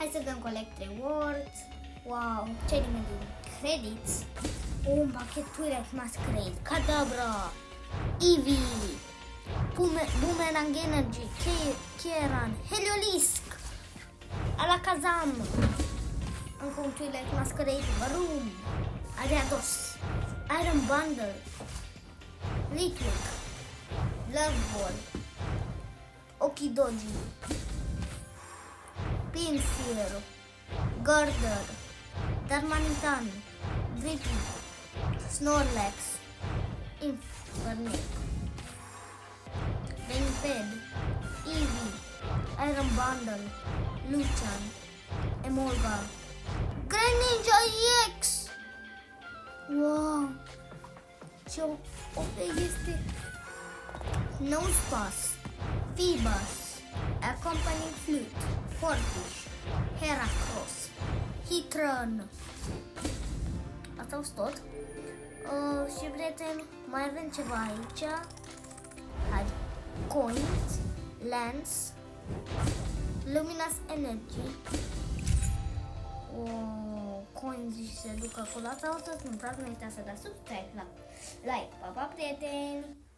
Hai să dăm collect rewards. Wow, ce din credits. Un pacheturile masquerade, Kadabra, Eevee, Boomerang Energy, Kieran, Heliolisk, Alakazam, încă un Twilight Masquerade, Varum, Ariados, Iron Bundle, Litwick, Love Ball, Okidogi, Pinsir, Gardner, Darmanitan, Drippy, Snorlax, Infernape, Veniped, Eevee, Iron Bundle, Lucian, Emolga, Greninja EX! Wow! Ce OP este! Nosepass, Phoebus, Accompanying Flute, Fortish, Heracross, Heatran. Asta a fost tot. Și prieteni, mai avem ceva aici. Hai. Coins, Lance, Luminous Energy. Coins și se duc acolo. Asta o să-ți nu uitați să dați subscribe, like. Pa, pa, prieteni!